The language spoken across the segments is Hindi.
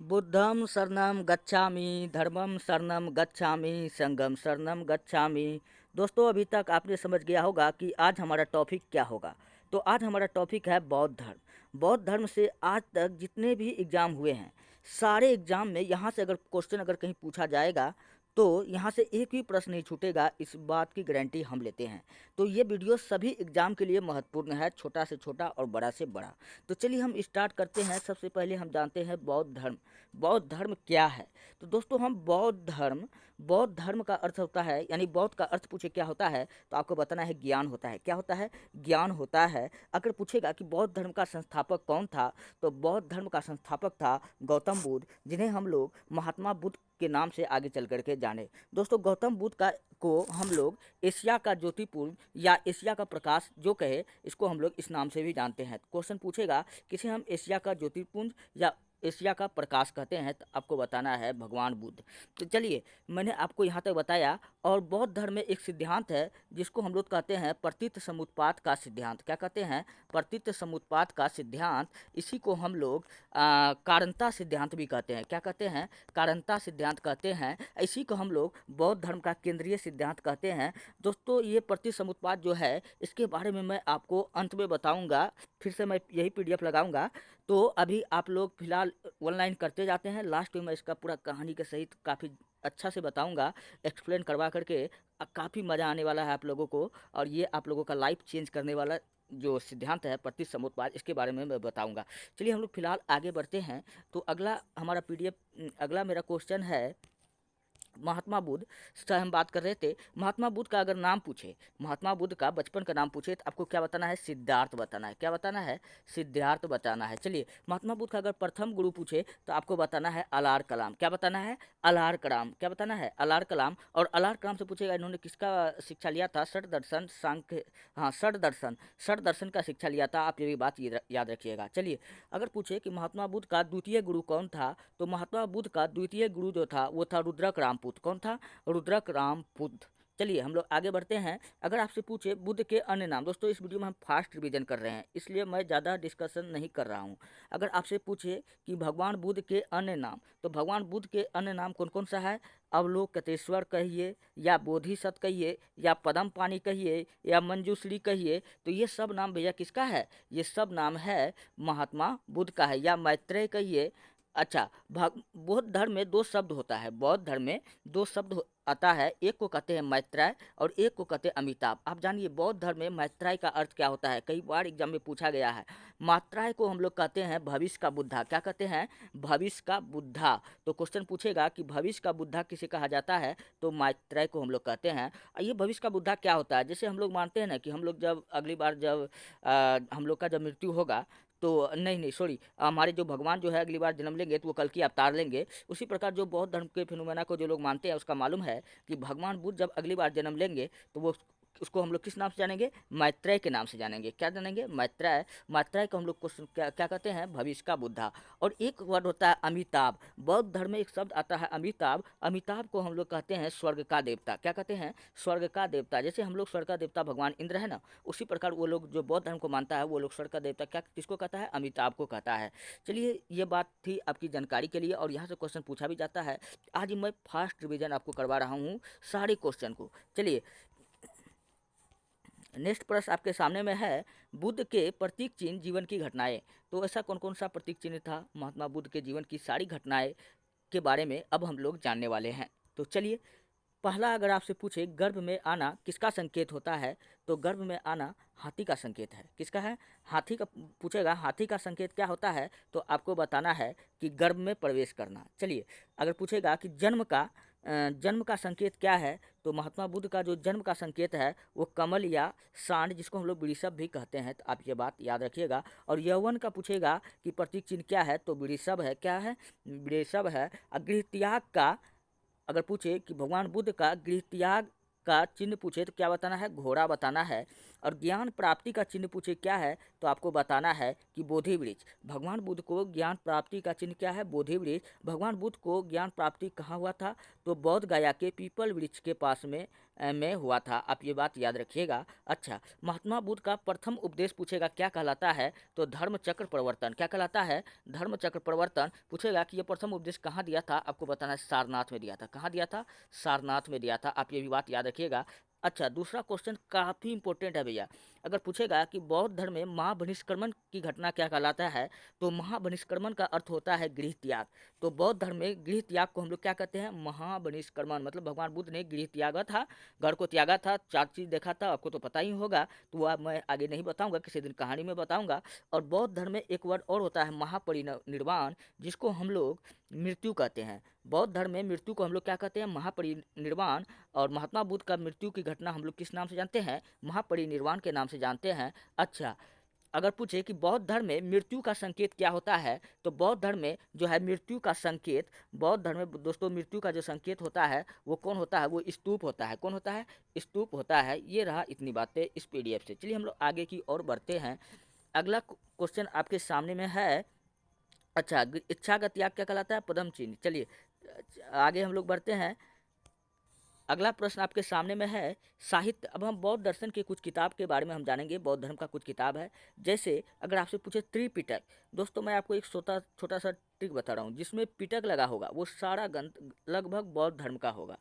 बुद्धं शरणं गच्छामि, धर्मं शरणं गच्छामि, संघं शरणं गच्छामि। दोस्तों, अभी तक आपने समझ गया होगा कि आज हमारा टॉपिक क्या होगा। तो आज हमारा टॉपिक है बौद्ध धर्म। बौद्ध धर्म से आज तक जितने भी एग्ज़ाम हुए हैं, सारे एग्ज़ाम में यहाँ से अगर क्वेश्चन अगर कहीं पूछा जाएगा तो यहाँ से एक भी प्रश्न नहीं छूटेगा, इस बात की गारंटी हम लेते हैं। तो ये वीडियो सभी एग्ज़ाम के लिए महत्वपूर्ण है, छोटा से छोटा और बड़ा से बड़ा। तो चलिए हम स्टार्ट करते हैं। सबसे पहले हम जानते हैं बौद्ध धर्म। बौद्ध धर्म क्या है? तो दोस्तों, हम बौद्ध धर्म का अर्थ होता है, यानी बौद्ध का अर्थ पूछे क्या होता है तो आपको बताना है ज्ञान होता है। क्या होता है? ज्ञान होता है। अगर पूछेगा कि बौद्ध धर्म का संस्थापक कौन था, तो बौद्ध धर्म का संस्थापक था गौतम बुद्ध, जिन्हें हम लोग महात्मा बुद्ध के नाम से आगे चल करके जाने। दोस्तों, गौतम बुद्ध का को हम लोग एशिया का ज्योतिपुंज या एशिया का प्रकाश जो कहे, इसको हम लोग इस नाम से भी जानते हैं। क्वेश्चन पूछेगा किसे हम एशिया का ज्योतिपुंज या एशिया का प्रकाश कहते हैं, तो आपको बताना है भगवान बुद्ध। तो चलिए, मैंने आपको यहाँ तक बताया। और बौद्ध धर्म में एक सिद्धांत है जिसको हम लोग कहते हैं प्रतीत समुत्पाद का सिद्धांत। क्या कहते हैं? प्रतीत समुत्पाद का सिद्धांत। इसी को हम लोग कारणता सिद्धांत भी कहते हैं। क्या कहते हैं? कारणता सिद्धांत कहते हैं। इसी को हम लोग बौद्ध धर्म का केंद्रीय सिद्धांत कहते हैं। दोस्तों, ये प्रतीत समुत्पाद जो है, इसके बारे में मैं आपको अंत में बताऊंगा। फिर से मैं यही पीडीएफ लगाऊंगा। तो अभी आप लोग फिलहाल ऑनलाइन करते जाते हैं। लास्ट में मैं इसका पूरा कहानी के सहित काफ़ी अच्छा से बताऊंगा, एक्सप्लेन करवा करके। काफ़ी मज़ा आने वाला है आप लोगों को, और ये आप लोगों का लाइफ चेंज करने वाला जो सिद्धांत है प्रतीत समुत्पाद, इसके बारे में मैं बताऊंगा। चलिए हम लोग फिलहाल आगे बढ़ते हैं। तो अगला हमारा पीडीएफ, अगला मेरा क्वेश्चन है महात्मा बुद्ध से हम बात कर रहे थे। महात्मा बुद्ध का अगर नाम पूछे, महात्मा बुद्ध का बचपन का नाम पूछे, तो आपको क्या बताना है? सिद्धार्थ बताना है। क्या बताना है? सिद्धार्थ बताना है। चलिए, महात्मा बुद्ध का अगर प्रथम गुरु पूछे तो आपको बताना है अलार कलाम। क्या बताना है? अलार कलाम। क्या बताना है? अलार कलाम। और अलार कलाम से पूछेगा इन्होंने किसका शिक्षा लिया था? षट दर्शन, सांख्य, हाँ षट दर्शन का शिक्षा लिया था। आप ये भी बात याद रखिएगा। चलिए, अगर पूछे कि महात्मा बुद्ध का द्वितीय गुरु कौन था, तो महात्मा बुद्ध का द्वितीय गुरु जो था वो था रुद्रक रामपुत्र। कौन था? रुद्रक रामपुत्र। चलिए हम लोग आगे बढ़ते हैं। अगर आपसे पूछे बुद्ध के अन्य नाम, दोस्तों इस वीडियो में हम फास्ट रिवीजन कर रहे हैं, इसलिए मैं ज़्यादा डिस्कशन नहीं कर रहा हूँ। अगर आपसे पूछे कि भगवान बुद्ध के अन्य नाम, तो भगवान बुद्ध के अन्य नाम कौन कौन सा है? अवलोकतेश्वर कहिए, या बोधिसत्व कहिए, या पदम पानी कहिए, या मंजूश्री कहिए। तो ये सब नाम भैया किसका है? ये सब नाम है महात्मा बुद्ध का है। या मैत्रेय कहिए। अच्छा, बौद्ध धर्म में दो शब्द होता है। बौद्ध धर्म में दो शब्द आता है, एक को कहते हैं मैत्रेय और एक को कहते हैं अमिताभ। आप जानिए बौद्ध धर्म में मैत्रेय का अर्थ क्या होता है, कई बार एग्जाम में पूछा गया है। मैत्रेय को हम लोग कहते हैं भविष्य का बुद्धा। क्या कहते हैं? भविष्य का बुद्धा। तो क्वेश्चन पूछेगा कि भविष्य का बुद्धा किसे कहा जाता है, तो मैत्रेय को हम लोग कहते हैं। ये भविष्य का बुद्धा क्या होता है? जैसे हम लोग मानते हैं ना कि हम लोग जब अगली बार जब हम लोग का जब मृत्यु होगा, तो नहीं नहीं सॉरी, हमारे जो भगवान जो है अगली बार जन्म लेंगे तो वो कल की अवतार लेंगे। उसी प्रकार जो बौद्ध धर्म के फिनोमेना को जो लोग मानते हैं, उसका मालूम है कि भगवान बुद्ध जब अगली बार जन्म लेंगे तो वो उसको हम लोग किस नाम से जानेंगे? मैत्रेय के नाम से जानेंगे। क्या जानेंगे? मैत्रेय। मैत्रेय को हम लोग क्वेश्चन क्या कहते हैं? भविष्य का बुद्धा। और एक वर्ड होता है अमिताभ। बौद्ध धर्म में एक शब्द आता है अमिताभ। अमिताभ को हम लोग कहते हैं स्वर्ग का देवता। क्या कहते हैं? स्वर्ग का देवता। जैसे हम लोग स्वर्ग का देवता भगवान इंद्र है ना, उसी प्रकार वो लोग जो बौद्ध धर्म को मानता है, वो लोग स्वर्ग का देवता क्या किसको कहता है? अमिताभ को कहता है। चलिए, ये बात थी आपकी जानकारी के लिए, और यहाँ से क्वेश्चन पूछा भी जाता है। आज मैं फास्ट रिवीजन आपको करवा रहा हूँ सारे क्वेश्चन को। चलिए, नेक्स्ट प्रश्न आपके सामने में है, बुद्ध के प्रतीक चिन्ह जीवन की घटनाएं। तो ऐसा कौन कौन सा प्रतीक चिन्ह था महात्मा बुद्ध के जीवन की सारी घटनाएं के बारे में अब हम लोग जानने वाले हैं। तो चलिए, पहला अगर आपसे पूछे गर्भ में आना किसका संकेत होता है, तो गर्भ में आना हाथी का संकेत है। किसका है? हाथी का। पूछेगा हाथी का संकेत क्या होता है, तो आपको बताना है कि गर्भ में प्रवेश करना। चलिए, अगर पूछेगा कि जन्म का संकेत क्या है, तो महात्मा बुद्ध का जो जन्म का संकेत है वो कमल या सांड, जिसको हम लोग वृषभ भी कहते हैं, तो आप ये बात याद रखिएगा। और यौवन का पूछेगा कि प्रतीक चिन्ह क्या है, तो वृषभ है। क्या है? वृषभ है। गृह त्याग का अगर पूछे कि भगवान बुद्ध का गृह त्याग का चिन्ह पूछे, तो क्या बताना है? घोड़ा बताना है। और ज्ञान प्राप्ति का चिन्ह पूछे क्या है तो आपको बताना है कि बोधि वृक्ष। भगवान बुद्ध को ज्ञान प्राप्ति का चिन्ह क्या है? बोधि वृक्ष। भगवान बुद्ध को ज्ञान प्राप्ति कहाँ हुआ था? तो बौद्ध गया के पीपल वृक्ष के पास में हुआ था। आप ये बात याद रखिएगा। अच्छा, महात्मा बुद्ध का प्रथम उपदेश पूछेगा क्या कहलाता है? तो धर्म चक्र प्रवर्तन। क्या कहलाता है? धर्म चक्र प्रवर्तन। पूछेगा कि ये प्रथम उपदेश कहाँ दिया था? आपको बताना है सारनाथ में दिया था। कहाँ दिया था? सारनाथ में दिया था। आप ये भी बात याद रखिएगा। अच्छा, दूसरा क्वेश्चन काफ़ी इंपॉर्टेंट है भैया। अगर पूछेगा कि बौद्ध धर्म में महाबहिष्कर्मण की घटना क्या कहलाता है? तो महाबहिष्कर्मण का अर्थ होता है गृह त्याग। तो बौद्ध धर्म में गृह त्याग को हम लोग क्या कहते हैं? महाबहिष्कर्मण। मतलब भगवान बुद्ध ने गृह त्यागा था, घर को त्यागा था, 4 चीज़ देखा था, आपको तो पता ही होगा। तो वह मैं आगे नहीं बताऊंगा, किसी दिन कहानी में बताऊंगा। और बौद्ध धर्म में एक वर्ड और होता है महापरिनिर्वाण, जिसको हम लोग मृत्यु कहते हैं। बौद्ध धर्म में मृत्यु को हम लोग क्या कहते हैं? महापरिनिर्वाण। और महात्मा बुद्ध का मृत्यु की घटना हम लोग किस नाम से जानते हैं? महापरिनिर्वाण के नाम से जानते हैं। अच्छा, अगर पूछे कि बौद्ध धर्म में मृत्यु का संकेत क्या होता है? तो बौद्ध धर्म में जो है मृत्यु का संकेत, बौद्ध धर्म में दोस्तों मृत्यु का जो संकेत होता है वो कौन होता है? वो स्तूप होता है। कौन होता है? स्तूप होता है। ये रहा इतनी बातें इस पीडीएफ से। चलिए हम लोग आगे की ओर बढ़ते हैं। अगला क्वेश्चन आपके सामने में है। अच्छा, इच्छा का त्याग क्या कहलाता है? पदम चिन्ह। चलिए आगे हम लोग बढ़ते हैं। अगला प्रश्न आपके सामने में है साहित्य। अब हम बौद्ध दर्शन की कुछ किताब के बारे में हम जानेंगे। बौद्ध धर्म का कुछ किताब है। जैसे अगर आपसे पूछे त्रिपिटक, दोस्तों मैं आपको एक छोटा सा ट्रिक बता रहा हूँ। जिसमें पिटक लगा होगा वो सारा ग्रंथ लगभग बौद्ध धर्म का होगा।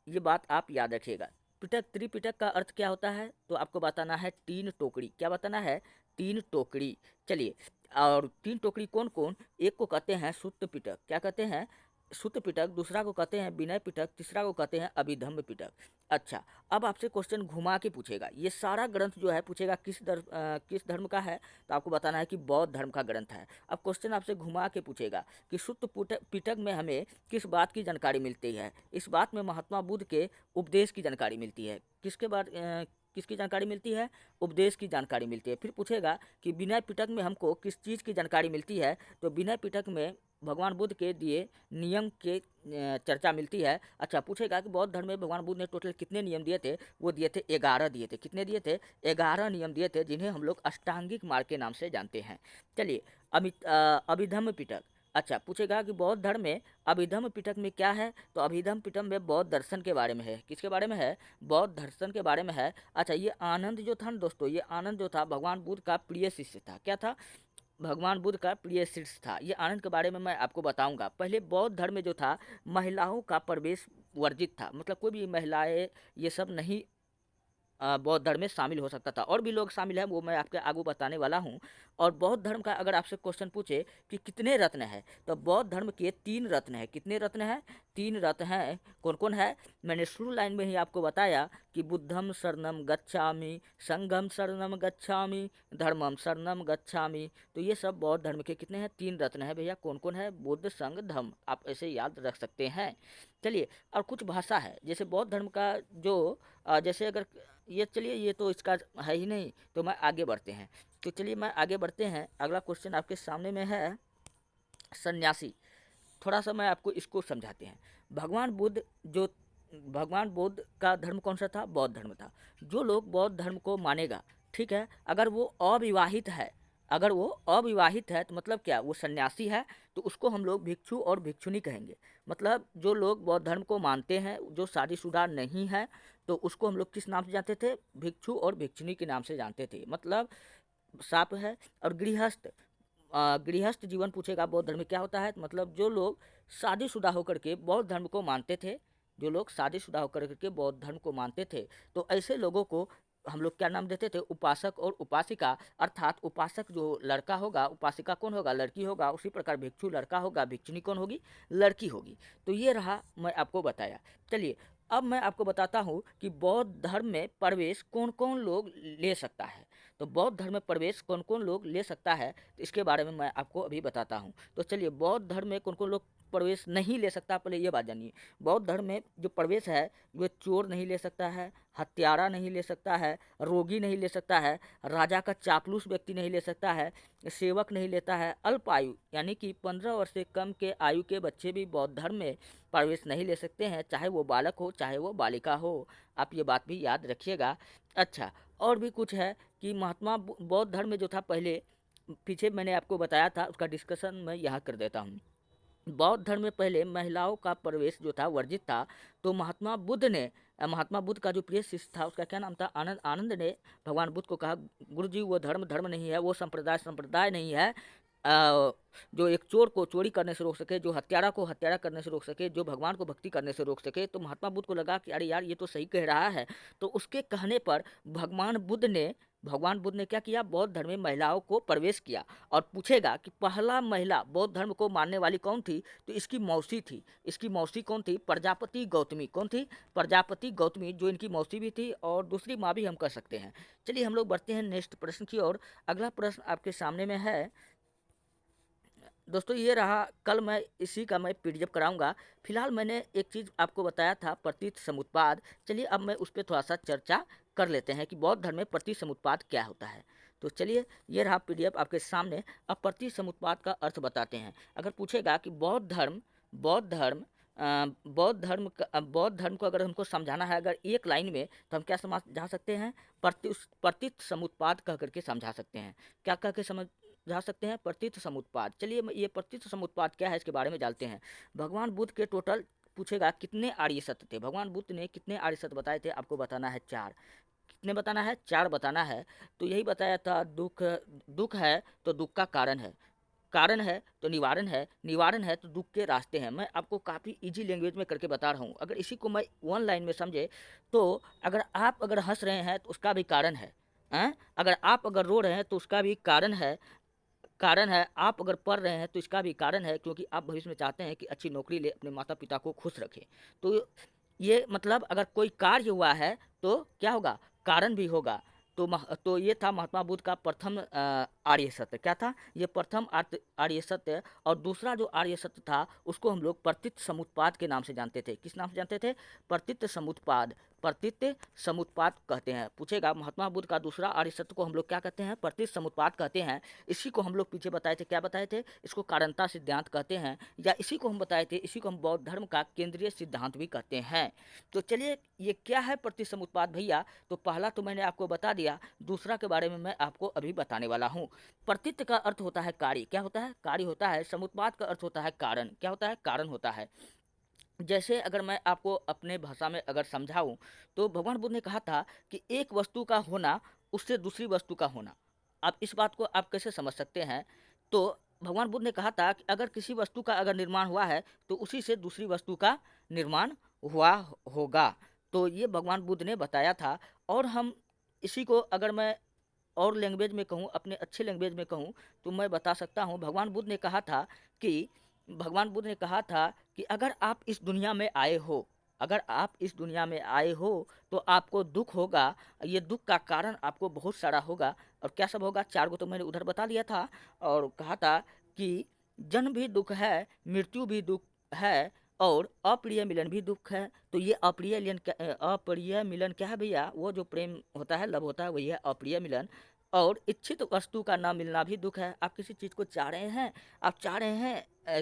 ये बात आप याद रखिएगा। पिटक, त्रिपिटक का अर्थ क्या होता है? तो आपको बताना है 3 टोकरी। क्या बताना है? 3 टोकरी। चलिए, और 3 टोकरी कौन कौन? एक को कहते हैं सुत्त पिटक। क्या कहते हैं? सुत्त पिटक। दूसरा को कहते हैं विनय पिटक। तीसरा को कहते हैं अभिधम्म पिटक। अच्छा, अब आपसे क्वेश्चन घुमा के पूछेगा। ये सारा ग्रंथ जो है पूछेगा किस धर्म का है? तो आपको बताना है कि बौद्ध धर्म का ग्रंथ है। अब क्वेश्चन आपसे घुमा के पूछेगा कि सुत्त पिटक में हमें किस बात की जानकारी मिलती है? इस बात में महात्मा बुद्ध के उपदेश की जानकारी मिलती है। किसकी जानकारी मिलती है? उपदेश की जानकारी मिलती है। फिर पूछेगा कि विनय पिटक में हमको किस चीज़ की जानकारी मिलती है? तो विनय पिटक में भगवान बुद्ध के दिए नियम के चर्चा मिलती है। अच्छा, पूछेगा कि बौद्ध धर्म में भगवान बुद्ध ने टोटल कितने नियम दिए थे? वो दिए थे 11 दिए थे। कितने दिए थे? 11 नियम दिए थे, जिन्हें हम लोग अष्टांगिक मार्ग के नाम से जानते हैं। चलिए, अभिधम्म पिटक। अच्छा, पूछेगा कि बौद्ध धर्म में अभिधम्म पिटक में क्या है? तो अभिधम्म पिटक में बौद्ध दर्शन के बारे में है। किसके बारे में है? बौद्ध दर्शन के बारे में है। अच्छा, ये आनंद जो था ना दोस्तों, ये आनंद जो था भगवान बुद्ध का प्रिय शिष्य था। क्या था? भगवान बुद्ध का प्रिय शिष्य था। ये आनंद के बारे में मैं आपको बताऊंगा। पहले बौद्ध धर्म में जो था महिलाओं का प्रवेश वर्जित था। मतलब कोई भी महिलाएं ये सब नहीं बौद्ध धर्म में शामिल हो सकता था। और भी लोग शामिल हैं, वो मैं आपके आगे बताने वाला हूँ। और बौद्ध धर्म का अगर आपसे क्वेश्चन पूछे कि कितने रत्न है, तो बौद्ध धर्म के 3 रत्न है। कितने रत्न है? 3 रत्न हैं। कौन कौन है? मैंने शुरू लाइन में ही आपको बताया कि बुद्धम शरणम गच्छामि, संघम शरणम गच्छामि, धर्मम शरणम गच्छामि। तो ये सब बौद्ध धर्म के कितने हैं? 3 रत्न है भैया। कौन कौन है? बुद्ध, संघ, धम्म। आप ऐसे याद रख सकते हैं। चलिए, और कुछ भाषा है जैसे बौद्ध धर्म का जो जैसे अगर ये, चलिए ये तो इसका है ही नहीं, तो मैं आगे बढ़ते हैं। तो चलिए मैं आगे बढ़ते हैं। अगला क्वेश्चन आपके सामने में है सन्यासी। थोड़ा सा मैं आपको इसको समझाते हैं। भगवान बुद्ध का धर्म कौन सा था? बौद्ध धर्म था। जो लोग बौद्ध धर्म को मानेगा, ठीक है, अगर वो अविवाहित है तो मतलब क्या? वो सन्यासी है, तो उसको हम लोग भिक्षु और भिक्षुनी कहेंगे। मतलब जो लोग बौद्ध धर्म को मानते हैं, जो शादीशुदा नहीं है, तो उसको हम लोग किस नाम से जानते थे? भिक्षु और भिक्षुनी के नाम से जानते थे। मतलब साफ है। और गृहस्थ जीवन पूछेगा बौद्ध धर्म में क्या होता है? मतलब जो लोग शादीशुदा होकर के बौद्ध धर्म को मानते थे, जो लोग शादीशुदा होकर के बौद्ध धर्म को मानते थे, तो ऐसे लोगों को हम लोग क्या नाम देते थे? उपासक और उपासिका। अर्थात उपासक जो लड़का होगा, उपासिका कौन होगा? लड़की होगा। उसी प्रकार भिक्षु लड़का होगा, भिक्षुनी कौन होगी? लड़की होगी। तो ये रहा, मैं आपको बताया। चलिए, अब मैं आपको बताता हूँ कि बौद्ध धर्म में प्रवेश कौन कौन लोग ले सकता है। तो बौद्ध धर्म में प्रवेश कौन कौन लोग ले सकता है, तो इसके बारे में मैं आपको अभी बताता हूँ। तो चलिए, बौद्ध धर्म में कौन कौन लोग प्रवेश नहीं ले सकता, पहले ये बात जानिए। बौद्ध धर्म में जो प्रवेश है, वो चोर नहीं ले सकता है, हत्यारा नहीं ले सकता है, रोगी नहीं ले सकता है, राजा का चापलूस व्यक्ति नहीं ले सकता है, सेवक नहीं लेता है, अल्प आयु यानी कि 15 वर्ष से कम के आयु के बच्चे भी बौद्ध धर्म में प्रवेश नहीं ले सकते हैं, चाहे वो बालक हो चाहे वो बालिका हो। आप ये बात भी याद रखिएगा। अच्छा, और भी कुछ है कि बौद्ध धर्म में जो था पहले, पीछे मैंने आपको बताया था, उसका डिस्कशन मैं यहाँ कर देता हूँ। बौद्ध धर्म में पहले महिलाओं का प्रवेश जो था वर्जित था। तो महात्मा बुद्ध का जो प्रिय शिष्य था, उसका क्या नाम था, आनंद। आनंद ने भगवान बुद्ध को कहा, गुरु जी वो धर्म धर्म नहीं है, वो संप्रदाय संप्रदाय नहीं है, जो एक चोर को चोरी करने से रोक सके, जो हत्यारा को हत्यारा करने से रोक सके, जो भगवान को भक्ति करने से रोक सके। तो महात्मा बुद्ध को लगा कि अरे यार ये तो सही कह रहा है। तो उसके कहने पर भगवान बुद्ध ने क्या किया, बौद्ध धर्म में महिलाओं को प्रवेश किया। और पूछेगा कि पहला महिला बौद्ध धर्म को मानने वाली कौन थी, तो इसकी मौसी थी। इसकी मौसी कौन थी, प्रजापति गौतमी। कौन थी, प्रजापति गौतमी, जो इनकी मौसी भी थी और दूसरी माँ भी हम कह सकते हैं। चलिए हम लोग बढ़ते हैं नेक्स्ट प्रश्न की ओर। अगला प्रश्न आपके सामने में है दोस्तों, ये रहा। कल मैं इसी का मैं पीडीएफ कराऊंगा। फिलहाल मैंने एक चीज़ आपको बताया था, प्रतीत समुत्पाद। चलिए अब मैं उस पर थोड़ा सा चर्चा कर लेते हैं कि बौद्ध धर्म में प्रतीत समुत्पाद क्या होता है। तो चलिए ये रहा पीडीएफ आपके सामने। अब प्रतीत समुत्पाद का अर्थ बताते हैं। अगर पूछेगा कि बौद्ध धर्म को अगर हमको समझाना है अगर एक लाइन में, तो हम क्या समझा सकते हैं, प्रतीत समुत्पाद कह करके समझा सकते हैं। क्या कह के समझा सकते हैं, प्रतीत समुत्पाद। चलिए ये प्रतीत समुत्पाद क्या है इसके बारे में जानते हैं। भगवान बुद्ध के टोटल पूछेगा कितने आर्य सत्य थे, भगवान बुद्ध ने कितने आर्य सत्य बताए थे, आपको बताना है 4। कितने बताना है, 4 बताना है। तो यही बताया था, दुख है तो दुख का कारण है तो निवारण है तो दुख के रास्ते हैं। मैं आपको काफ़ी इजी लैंग्वेज में करके बता रहा हूँ। अगर इसी को मैं वन लाइन में समझे तो, अगर हंस रहे हैं तो उसका भी कारण है, अगर आप अगर रो रहे हैं तो उसका भी कारण है, आप अगर पढ़ रहे हैं तो इसका भी कारण है, क्योंकि आप भविष्य में चाहते हैं कि अच्छी नौकरी ले, अपने माता पिता को खुश रखें। तो ये मतलब अगर कोई कार्य हुआ है तो क्या होगा, कारण भी होगा। तो ये था महात्मा बुद्ध का प्रथम आर्य सत्य। क्या था, ये प्रथम आर्य सत्य। और दूसरा जो आर्य सत्य था उसको हम लोग प्रतीत समुत्पाद के नाम से जानते थे। किस नाम से जानते थे, प्रतीत समुत्पाद कहते हैं। पूछेगा महात्मा बुद्ध का दूसरा आर्य सत्य को हम लोग क्या कहते हैं, प्रतीत समुत्पाद कहते हैं। इसी को हम लोग पीछे बताए थे, क्या बताए थे, इसको कारणता सिद्धांत कहते हैं, या इसी को हम बताए थे, इसी को हम बौद्ध धर्म का केंद्रीय सिद्धांत भी कहते हैं। तो चलिए ये क्या है प्रतीत समुत्पाद भैया। तो पहला तो मैंने आपको बता दिया, दूसरा के बारे में मैं आपको अभी बताने वाला हूँ। प्रतीत का अर्थ होता है कार्य। क्या होता है, कार्य होता है। समुत्पाद का अर्थ होता है कारण। क्या होता है, कारण होता है। जैसे अगर मैं आपको अपने भाषा में अगर समझाऊं, तो भगवान बुद्ध ने कहा था कि एक वस्तु का होना उससे दूसरी वस्तु का होना। आप इस बात को आप कैसे समझ सकते हैं। तो भगवान बुद्ध ने कहा था कि अगर किसी वस्तु का अगर निर्माण हुआ है तो उसी से दूसरी वस्तु का निर्माण हुआ होगा। तो ये भगवान बुद्ध ने बताया था। और हम इसी को अगर मैं और लैंग्वेज में कहूँ, अपने अच्छे लैंग्वेज में कहूँ, तो मैं बता सकता हूँ। भगवान बुद्ध ने कहा था कि अगर आप इस दुनिया में आए हो तो आपको दुख होगा। ये दुख का कारण आपको बहुत सारा होगा। और क्या सब होगा, 4 को तो मैंने उधर बता दिया था। और कहा था कि जन्म भी दुख है, मृत्यु भी दुख है, और अप्रिय मिलन भी दुख है। तो ये अप्रिय मिलन क्या है भैया, वो जो प्रेम होता है, लव होता है, वही है अप्रिय मिलन। और इच्छित वस्तु का ना मिलना भी दुख है। आप किसी चीज़ को चाह रहे हैं,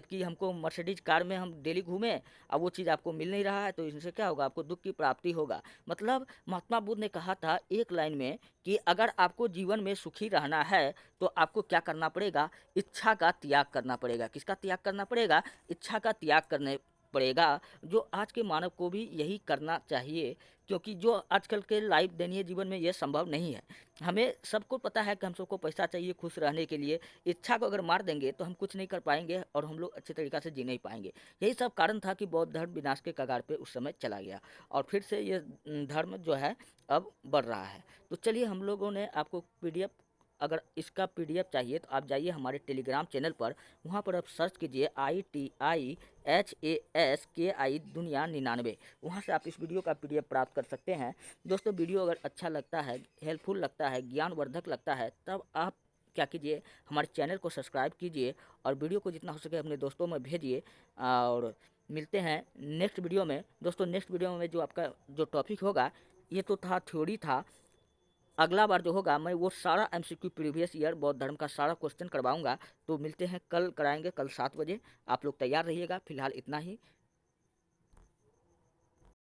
कि हमको मर्सिडीज कार में हम डेली घूमें, अब वो चीज़ आपको मिल नहीं रहा है, तो इससे क्या होगा, आपको दुख की प्राप्ति होगा। मतलब महात्मा बुद्ध ने कहा था एक लाइन में कि अगर आपको जीवन में सुखी रहना है तो आपको क्या करना पड़ेगा, इच्छा का त्याग करना पड़ेगा। किसका त्याग करना पड़ेगा, इच्छा का त्याग करने पड़ेगा। जो आज के मानव को भी यही करना चाहिए, क्योंकि जो आजकल के लाइफ दैनीय जीवन में यह संभव नहीं है। हमें सबको पता है कि हम सबको पैसा चाहिए खुश रहने के लिए। इच्छा को अगर मार देंगे तो हम कुछ नहीं कर पाएंगे और हम लोग अच्छे तरीक़ा से जी नहीं पाएंगे। यही सब कारण था कि बौद्ध धर्म विनाश के कगार पे उस समय चला गया, और फिर से ये धर्म जो है अब बढ़ रहा है। तो चलिए हम लोगों ने आपको पीडीएफ, अगर इसका पीडीएफ चाहिए तो आप जाइए हमारे टेलीग्राम चैनल पर। वहाँ पर आप सर्च कीजिए ITIHASKI दुनिया 99। वहाँ से आप इस वीडियो का पीडीएफ प्राप्त कर सकते हैं। दोस्तों वीडियो अगर अच्छा लगता है, हेल्पफुल लगता है, ज्ञानवर्धक लगता है, तब आप क्या कीजिए, हमारे चैनल को सब्सक्राइब कीजिए और वीडियो को जितना हो सके अपने दोस्तों में भेजिए। और मिलते हैं नेक्स्ट वीडियो में। दोस्तों नेक्स्ट वीडियो में जो आपका जो टॉपिक होगा, ये तो था थ्योरी था। अगला बार जो होगा मैं वो सारा MCQ प्रीवियस ईयर बौद्ध धर्म का सारा क्वेश्चन करवाऊंगा। तो मिलते हैं कल, कराएंगे कल 7 बजे। आप लोग तैयार रहिएगा। फिलहाल इतना ही।